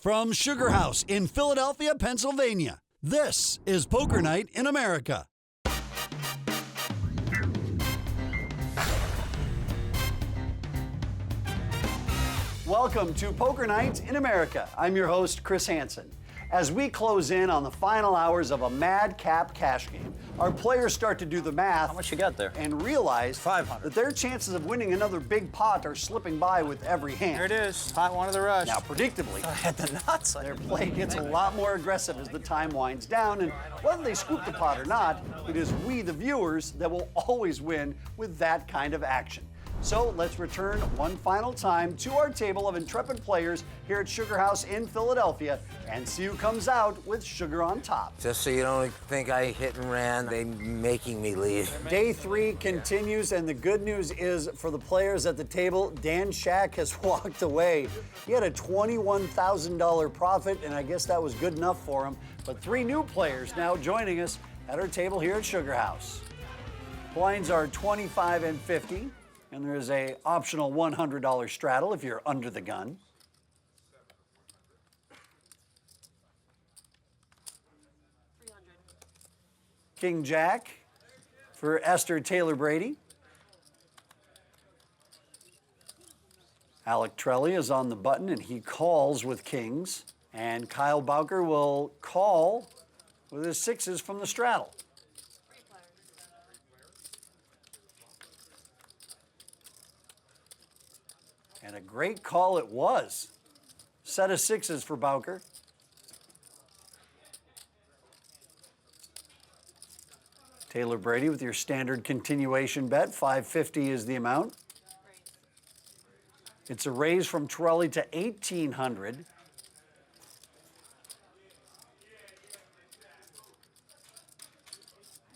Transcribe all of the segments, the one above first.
From SugarHouse in Philadelphia, Pennsylvania, this is Poker Night in America. Welcome to Poker Night in America. I'm your host, Chris Hansen. As we close in on the final hours of a madcap cash game, our players start to do the math. How much you got there? And realize 500. that their chances of winning another big pot are slipping by with every hand. There it is. Pot one of the rush. Now, predictably, I had the nuts. their play gets a lot more aggressive as the time winds down, and whether they scoop the pot or not, it is we, the viewers, that will always win with that kind of action. So let's return one final time to our table of intrepid players here at SugarHouse in Philadelphia and see who comes out with sugar on top. Just so you don't think I hit and ran, they making me leave. Day 3 continues, and the good news is for the players at the table, Dan Shack has walked away. He had a $21,000 profit, and I guess that was good enough for him. But 3 new players now joining us at our table here at SugarHouse. Blinds are 25 and 50. And there is a optional $100 straddle if you're under the gun. King Jack for Esther Taylor Brady. Alec Trelli is on the button and he calls with kings. And Kyle Bowker will call with his sixes from the straddle. And a great call it was. Set of sixes for Bowker. Taylor Brady with your standard continuation bet. $550 is the amount. It's a raise from Torelli to $1,800.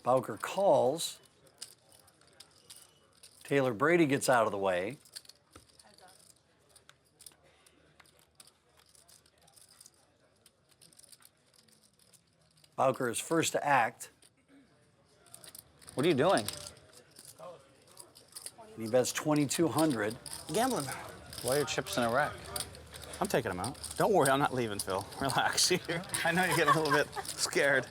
Bowker calls. Taylor Brady gets out of the way. Bowker is first to act. What are you doing? He bets 2,200. Gambling. Why are your chips in a rack? I'm taking them out. Don't worry, I'm not leaving, Phil. Relax. I know you're getting a little bit scared.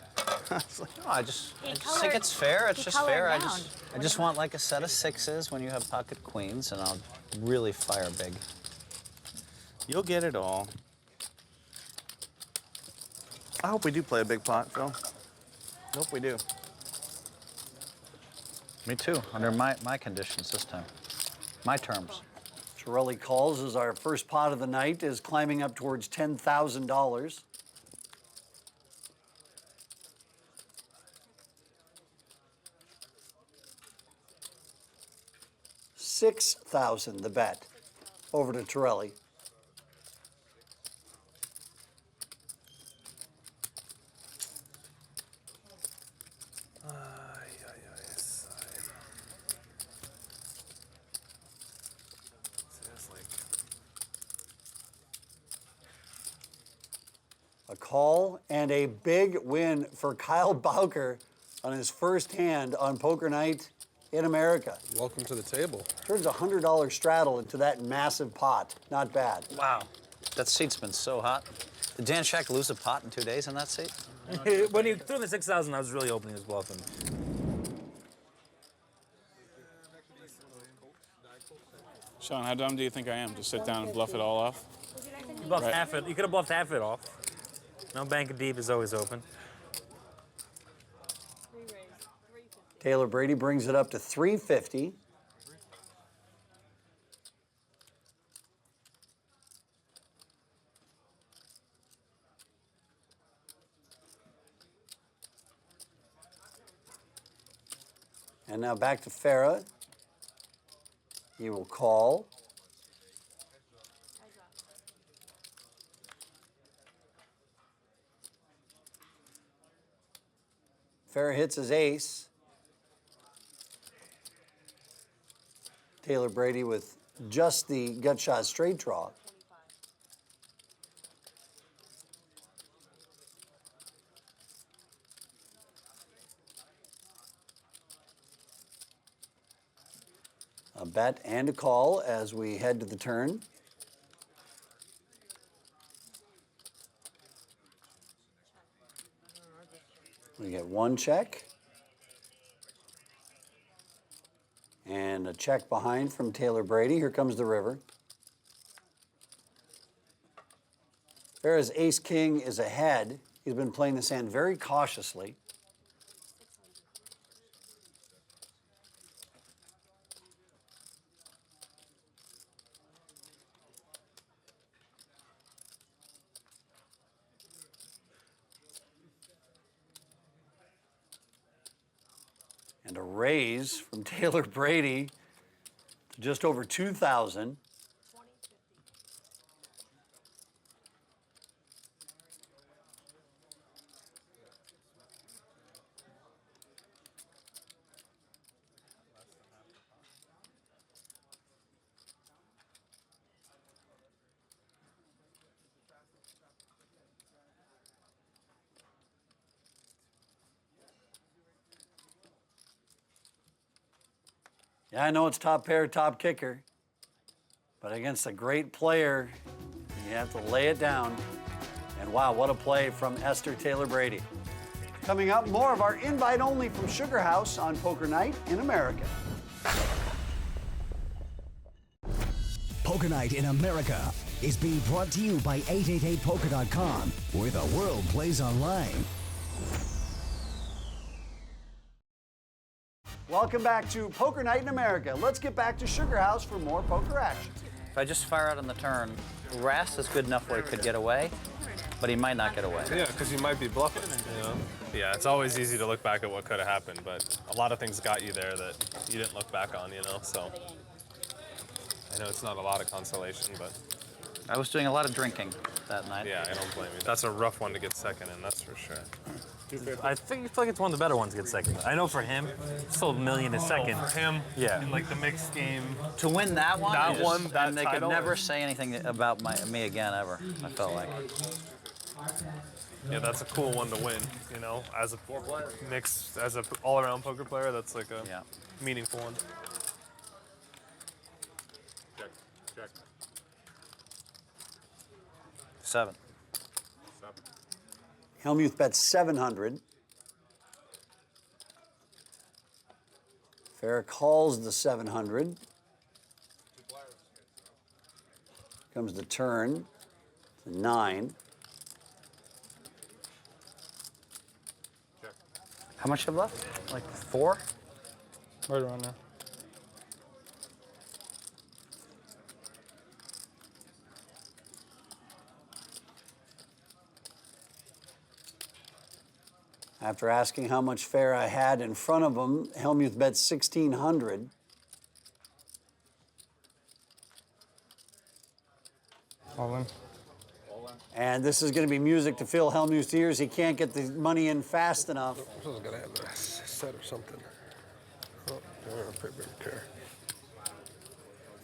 No, I just think it's fair. It's just fair. I just want like a set of sixes when you have pocket queens, and I'll really fire big. You'll get it all. I hope we do play a big pot, Phil. I hope we do. Me too, under my conditions this time. My terms. Torelli calls as our first pot of the night is climbing up towards $10,000. $6,000 the bet. Over to Torelli. A call and a big win for Kyle Bowker on his first hand on Poker Night in America. Welcome to the table. Turns a $100 straddle into that massive pot. Not bad. Wow, that seat's been so hot. Did Dan Shack lose a pot in 2 days in that seat? When he threw in the 6,000, I was really opening his bluff. Sean, how dumb do you think I am? Just sit down and bluff it all off? You bluffed half it. You could have bluffed half it off. No bank of deep is always open. Taylor Brady brings it up to $350. And now back to Farah. He will call. Farah hits his ace. Taylor Brady with just the gut shot straight draw. A bet and a call as we head to the turn. We get one check. And a check behind from Taylor Brady. Here comes the river. Farah's ace-king is ahead. He's been playing this hand very cautiously. And a raise from Taylor Brady to just over 2,000. Yeah, I know it's top pair, top kicker, but against a great player, you have to lay it down. And wow, what a play from Esther Taylor Brady. Coming up, more of our invite only from SugarHouse on Poker Night in America. Poker Night in America is being brought to you by 888poker.com, where the world plays online. Welcome back to Poker Night in America. Let's get back to SugarHouse for more poker action. If I just fire out on the turn, Rast is good enough where he could get away, but he might not get away. Yeah, because you might be bluffing, you know? Yeah, it's always easy to look back at what could have happened, but a lot of things got you there that you didn't look back on, you know? So I know it's not a lot of consolation, but I was doing a lot of drinking that night. yeah, I don't blame you. That's a rough one to get second in, that's for sure. I feel like it's one of the better ones to get second. I know for him, still a million is second. For him, Yeah. in like the mixed game. To win that one, That they could title? never say anything about me again ever. I felt like. Yeah, that's a cool one to win, you know? As a mixed, as a all-around poker player, that's like a meaningful one. Check. 7. Hellmuth bets 700. Farah calls the 700. Comes the turn, to 9. How much have left? Like 4? Right around there. After asking how much Farah had in front of him, Hellmuth bets 1,600. All in. And this is going to be music to Phil Hellmuth's ears. He can't get the money in fast enough. I was gonna have a set or something. Oh, I don't pretty care.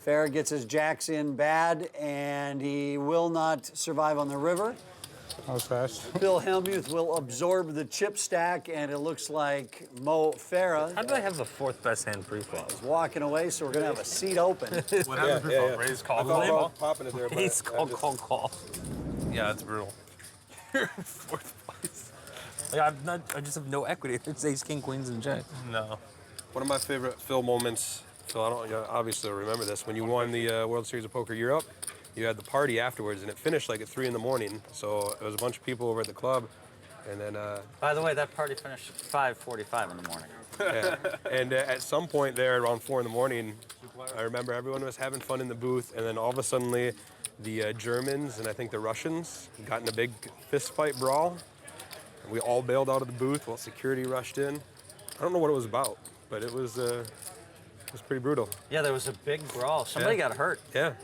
Farah gets his jacks in bad, and he will not survive on the river. That was fast. Phil Hellmuth will absorb the chip stack, and it looks like Mo Farah How did I have the fourth best hand pre-flop? is walking away, so we're going to have a seat open. What happened before? Raise, call, I thought call. about popping it there, but Ace, call. Yeah, it's brutal. Fourth place. Like, I just have no equity. It's ace, king, queens, and jack. No. one of my favorite Phil moments, Phil, I don't obviously remember this, when you won the World Series of Poker Europe, you had the party afterwards, and it finished like at 3 in the morning. So there was a bunch of people over at the club, and then By the way, that party finished at 5:45 in the morning. yeah. And at some point there, around 4 in the morning, I remember everyone was having fun in the booth, and then all of a sudden, the Germans and I think the Russians got in a big fist fight brawl. And we all bailed out of the booth while security rushed in. I don't know what it was about, but it was pretty brutal. Yeah, there was a big brawl. Somebody got hurt. Yeah.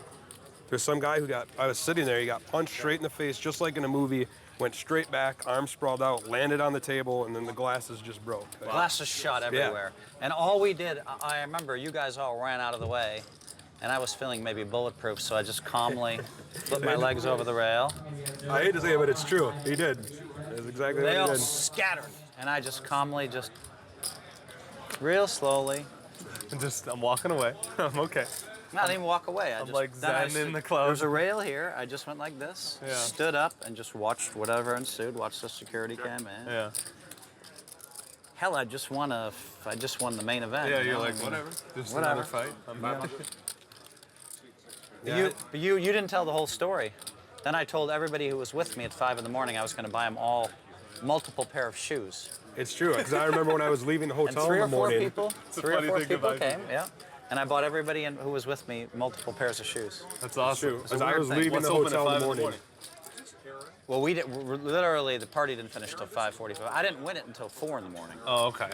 There's some guy I was sitting there, he got punched straight in the face, just like in a movie, went straight back, arms sprawled out, landed on the table, and then the glasses just broke. Glasses shot everywhere. And all we did, I remember you guys all ran out of the way, and I was feeling maybe bulletproof, so I just calmly put my legs over the rail. I hate to say it, but it's true. He did. That's exactly They what all he did. scattered, and I just calmly, real slowly, I'm walking away. I'm okay. not even walk away. I'm like then I zen in the There clouds. was a rail here. I just went like this, Yeah. stood up, and just watched whatever ensued. Watched the security cam in. Yeah. hell, I just won the main event. Yeah, you you're know? like, I mean, whatever. Just whatever. another fight. I'm back. But you didn't tell the whole story. Then I told everybody who was with me at 5 in the morning I was going to buy them all multiple pair of shoes. It's true, because I remember when I was leaving the And hotel three in or the four morning. people, came, yeah. And I bought everybody who was with me multiple pairs of shoes. That's awesome. True, It's a because I weird was thing. leaving What's the open at hotel in 5 the morning. Well, literally the party didn't finish till 5:45. I didn't win it until 4 in the morning. Oh, okay.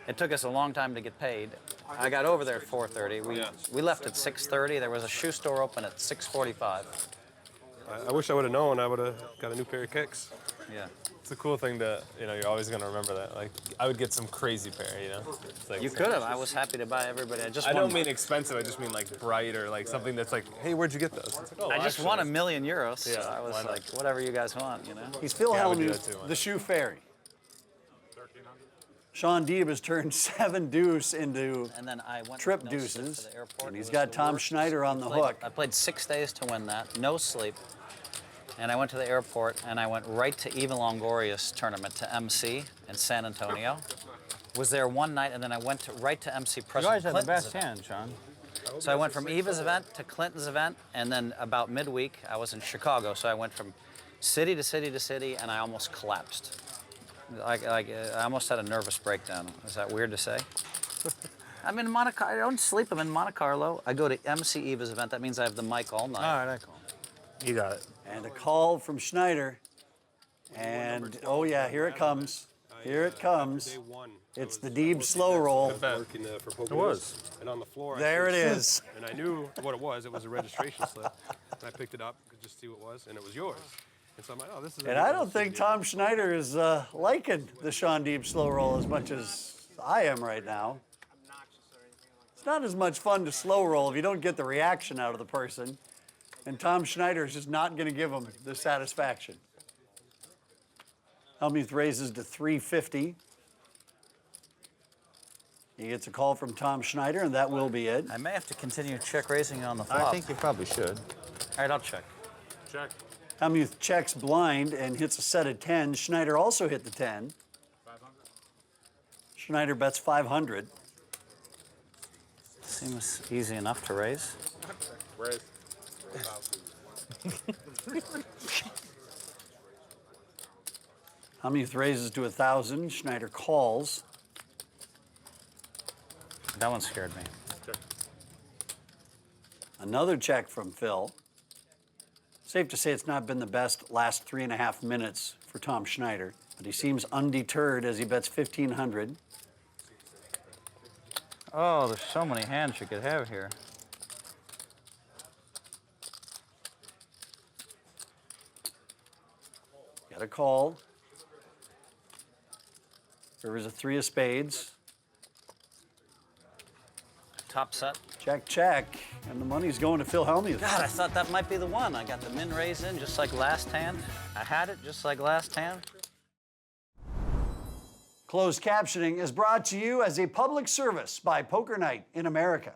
It took us a long time to get paid. I got over there at 4:30. We left at 6:30. There was a shoe store open at 6:45. I wish I would have known. I would have got a new pair of kicks. Yeah. It's a cool thing to, you're always going to remember that. Like, I would get some crazy pair, It's like, You could have. I was happy to buy everybody. I don't mean expensive. I just mean like bright or like something that's like, hey, where'd you get those? It's like, oh, I just actually, won €1 million. So Yeah, I was why not? like, whatever you guys want, He's Phil Yeah, I would do that Hellmuth, too, the shoe fairy. Sean Deeb has turned 7 deuce into And then I went trip no sleep deuces, to the airport. and It he's was got the Tom worst. Schneider on the hook. I played 6 days to win that, no sleep. And I went to the airport, and I went right to Eva Longoria's tournament, to MC in San Antonio. Was there one night, and then I went right to MC You President guys have the Clinton's best event. hand, Sean. So I went from Eva's event to Clinton's event, and then about midweek, I was in Chicago. So I went from city to city to city, and I almost collapsed. I almost had a nervous breakdown. Is that weird to say? I'm in Monte Carlo. I don't sleep. I'm in Monte Carlo. I go to MC Eva's event. That means I have the mic all night. All right, I call. You got it. And a call from Schneider. And, oh yeah, here it comes. Here it comes. Day one. It's the Deeb slow roll. Working for Poconos. It was. And on the floor. There it is. And I knew what it was. It was a registration slip. And I picked it up, could just see what it was, and it was yours. And so I'm like, oh, this is. And I don't think Tom Schneider is liking the Sean Deeb slow roll as much as I am right now. It's not as much fun to slow roll if you don't get the reaction out of the person. And Tom Schneider is just not going to give him the satisfaction. Hellmuth raises to 350. He gets a call from Tom Schneider, and that will be it. I may have to continue check raising on the flop. I think you probably should. All right, I'll check. Check. Hellmuth checks blind and hits a set of 10. Schneider also hit the 10. 500. Schneider bets 500. Seems easy enough to raise. Raise. Hellmuth raises to 1,000. Schneider calls. That one scared me. Check. Another check from Phil. Safe to say it's not been the best last 3.5 minutes for Tom Schneider, but he seems undeterred as he bets 1,500. Oh, there's so many hands you could have here. Got a call. There is a 3 of spades. Top set. Check, check. And the money's going to Phil Hellmuth. God, I thought that might be the one. I got the min raise in just like last hand. I had it just like last hand. Closed captioning is brought to you as a public service by Poker Night in America.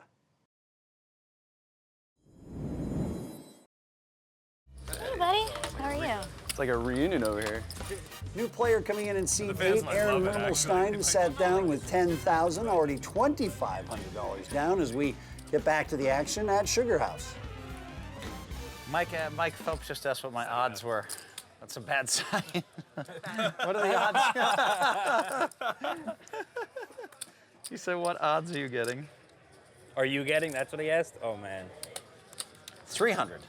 Hey, buddy. How are you? It's like a reunion over here. New player coming in seat fans 8, might Aaron love it, Mermelstein, sat down with $10,000, already $2,500 down as we get back to the action at SugarHouse. Mike Phelps just asked what my odds were. That's a bad sign. What are the odds? He said, what odds are you getting? Are you getting? That's what he asked? Oh, man. 300.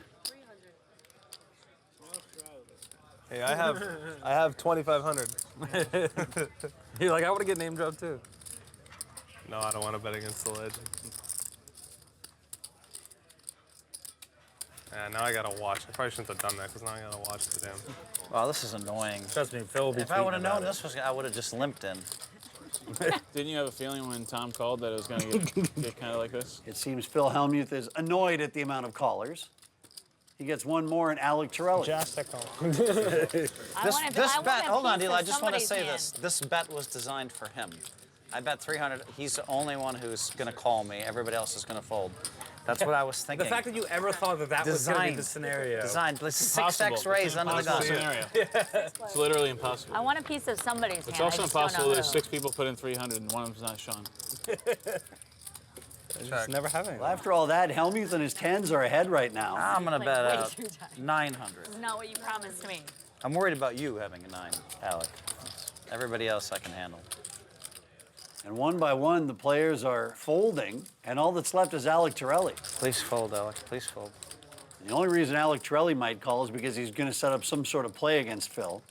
Hey, I have 2,500. You're like, I want to get name dropped too. No, I don't want to bet against the legend. Yeah, now I gotta watch. I probably shouldn't have done that because now I gotta watch the damn. Wow, this is annoying. Trust me, Phil will be If I would have tweeting known about this was, I would have just limped in. Didn't you have a feeling when Tom called that it was going to get kind of like this? It seems Phil Hellmuth is annoyed at the amount of callers. He gets one more in Alec Torelli. Just a call. This bet, hold on, Deal. I just want to somebody's say hand. this. This bet was designed for him. I bet 300. He's the only one who's going to call me. Everybody else is going to fold. That's what I was thinking. The fact that you ever thought that that was going to be the Designed. scenario. Designed. This is Impossible. 6X raise It's an under the gun. impossible scenario. It's literally impossible. I want a piece of somebody's It's hand. also I just don't impossible know there's who. 6 people put in 300 and one of them's not Sean. It's never happening. Well, after all that, Hellmuth and his 10s are ahead right now. I'm gonna Like, bet way out too tight. 900. This is not what you promised me. I'm worried about you having a 9, Alec. Everybody else I can handle. And one by one, the players are folding, and all that's left is Alec Torelli. Please fold, Alec. Please fold. The only reason Alec Torelli might call is because he's going to set up some sort of play against Phil.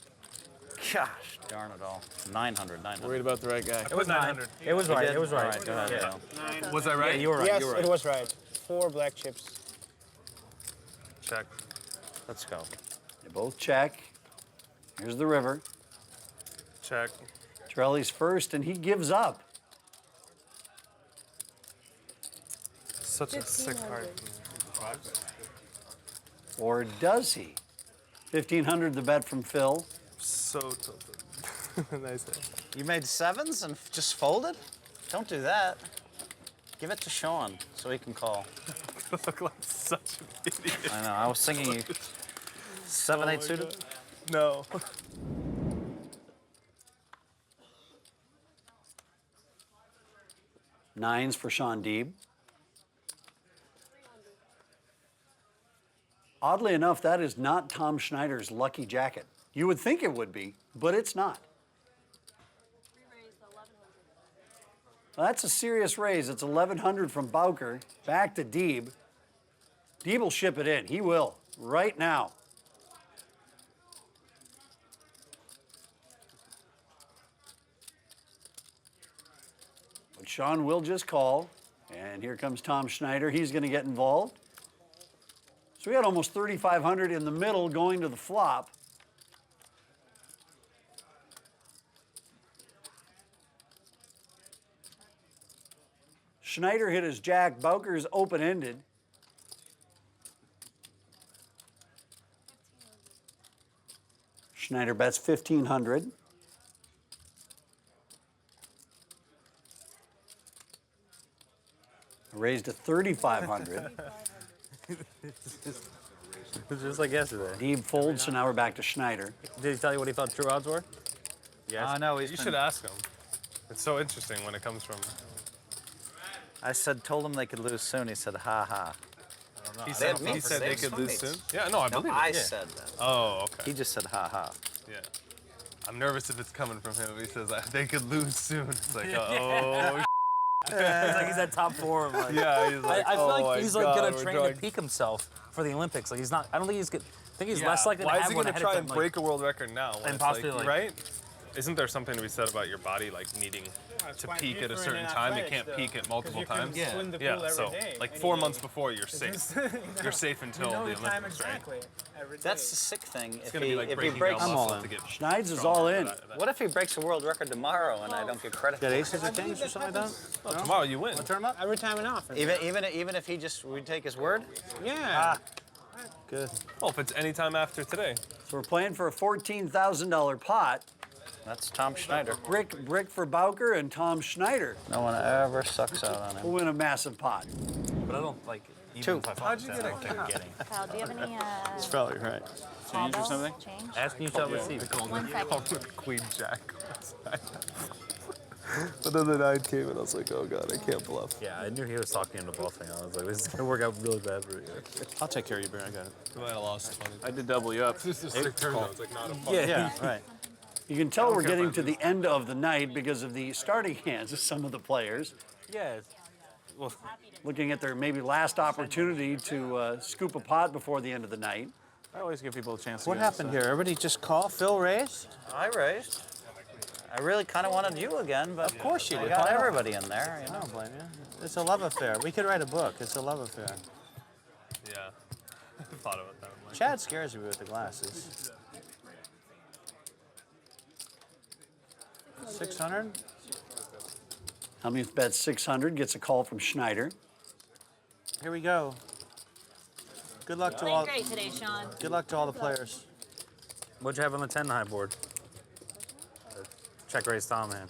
Gosh, darn it all. 900, 900. Worried about the right guy. It was 900. It was right. did? It was right. All right, go ahead, Yeah. Phil. Was I right? Yeah, you were right. Yes, you were right. it was right. 4 black chips. Check. Let's go. They both check. Here's the river. Check. Torelli's first, and he gives up. Such a sick card. Or does he? 1,500 the bet from Phil. So tilted. Nice. You made 7s and just folded? Don't do that. Give it to Sean so he can call. Look like such an idiot. I know, I was thinking you. 7, 8 suited? No. Nines for Sean Deeb. Oddly enough, that is not Tom Schneider's lucky jacket. You would think it would be, but it's not. Well, that's a serious raise. It's 1,100 from Bowker, back to Deeb. Deeb will ship it in. He will, right now. But Sean will just call, and here comes Tom Schneider. He's going to get involved. So we had almost 3,500 in the middle going to the flop. Schneider hit his jack. Bowker's open-ended. Schneider bets 1,500. Raised to 3,500. It's just like yesterday. Deeb folds, so now we're back to Schneider. Did he tell you what he thought true odds were? Yes. No, You should ask him. It's so interesting when it comes from. I told him they could lose soon. He said, ha ha. He They had said, me he for said they days. could lose Mates. soon. Yeah, no, I No, believe I it. Yeah. said that. Oh, okay. He just said, ha ha. Yeah. I'm nervous if it's coming from him. He says they could lose soon. It's like, oh. It's like he's at top 4. Like, Yeah, he's like, I feel oh like my he's God, like gonna we're train drawing- to peak himself for the Olympics. Like he's not. I don't think he's good. I think he's Yeah. less likely Why to is have he one gonna ahead try of and time. break a world record now? when And it's like, possibly, like- right? Isn't there something to be said about your body like needing to peak at a certain time? You can't peak at multiple times. Yeah. So like 4 months before, you're safe. You're safe until the Olympics, right? That's the sick thing. It's gonna be like if he breaking breaks, down muscle to get. Schneids is all in. what if he breaks a world record tomorrow and I don't get credit? Got for it? aces or kings or something like that? Oh, tomorrow you win. Turn him up. Every time and off. Even if he just would take his word. Yeah. Good. Well, if it's any time after today. So we're playing for a $14,000 pot. That's Tom Schneider. Brick for Bowker and Tom Schneider No one ever sucks out on will him. win a massive pot. But I don't like. Even 2. if I How'd you find get that, a I don't think I'm getting. Kyle, do you have any Probably right. Change or marbles? something? Change? Ask me you shall receive. 1 second. Queen Jack. But then the 9 came and I was like, oh God, I can't bluff. Yeah, I knew he was talking into bluffing. I was like, this is gonna work out really bad for you. I'll take care of you, Bear. I got it. We might have lost 20. I did double you up. This is a sick turn though. It's like not a fun. Yeah. Right. You can tell we're getting to the end of the night because of the starting hands of some of the players. Yeah. Well, Looking at their maybe last opportunity to scoop a pot before the end of the night. I always give people a chance. to What get happened here? Everybody just call? Phil raised? I raised. I really kind of wanted you again, but of course you did. Got everybody in there. You I know. don't blame you. It's a love affair. We could write a book. It's a love affair. Yeah. I thought about that. I'm like, Chad scares me with the glasses. 600? Hellmuth bets 600, gets a call from Schneider. Here we go. Good luck to Playing all. great today, Sean. Good luck to all the players. What'd you have on the 10 high board? Check raise Tom hand.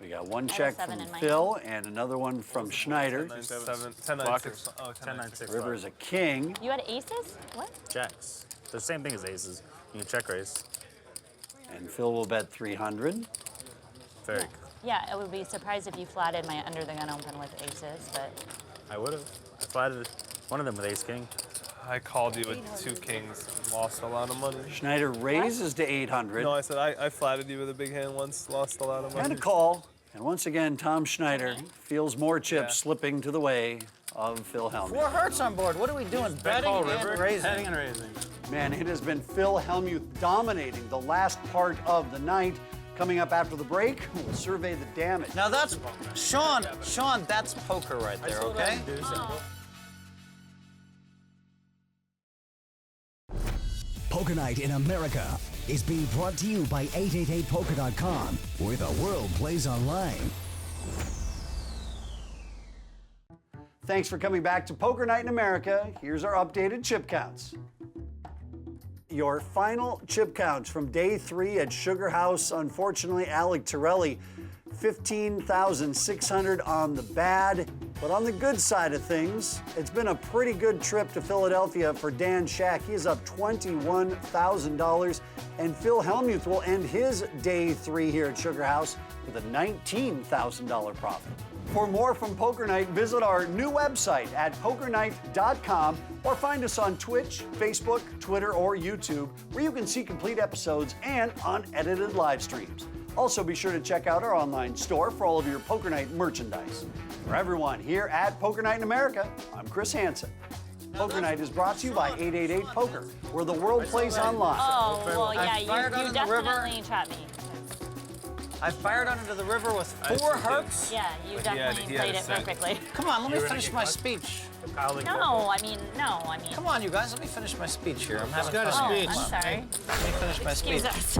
We got one I have a check 7 from in my Phil and another one from Schneider. 10, 9, Block 6. it. Oh, 10, 9, 6. River is a king. You had aces? What? Jacks. The same thing as aces. You can check raise. And Phil will bet 300. Very. Yeah, I would be surprised if you flatted my under the gun open with aces, but I would have. I flatted one of them with ace king. I called you with 2 kings and lost a lot of money. Schneider raises to 800. No, I said I flattered you with a big hand once, lost a lot of money. And a call. And once again, Tom Schneider feels more chips slipping to the way of Phil Hellmuth. 4 hearts on board. What are we doing? Betting and raising. Betting and raising. Man, it has been Phil Hellmuth dominating the last part of the night. Coming up after the break, we'll survey the damage. Now that's Sean, that's poker right there, okay? Poker Night in America is being brought to you by 888poker.com, where the world plays online. Thanks for coming back to Poker Night in America. Here's our updated chip counts. Your final chip counts from day 3 at SugarHouse. Unfortunately, Alec Torelli, 15,600 on the bad. But on the good side of things, it's been a pretty good trip to Philadelphia for Dan Shack. He is up $21,000. And Phil Hellmuth will end his day 3 here at SugarHouse with a $19,000 profit. For more from Poker Night, visit our new website at pokernight.com or find us on Twitch, Facebook, Twitter, or YouTube, where you can see complete episodes and unedited live streams. Also, be sure to check out our online store for all of your Poker Night merchandise. For everyone here at Poker Night in America, I'm Chris Hansen. Poker Night is brought to you by 888 Poker, where the world plays online. oh, well, yeah, I fired out you in the river. definitely trapped me. I fired under the river with 4 hearts. Yeah, you definitely he had played a it set. perfectly. Come on, let me finish my speech. No, I mean. Come on, you guys, let me finish my speech here. I'm having got a fun. Oh, speech. I'm sorry. Let me finish my Excuse speech. us.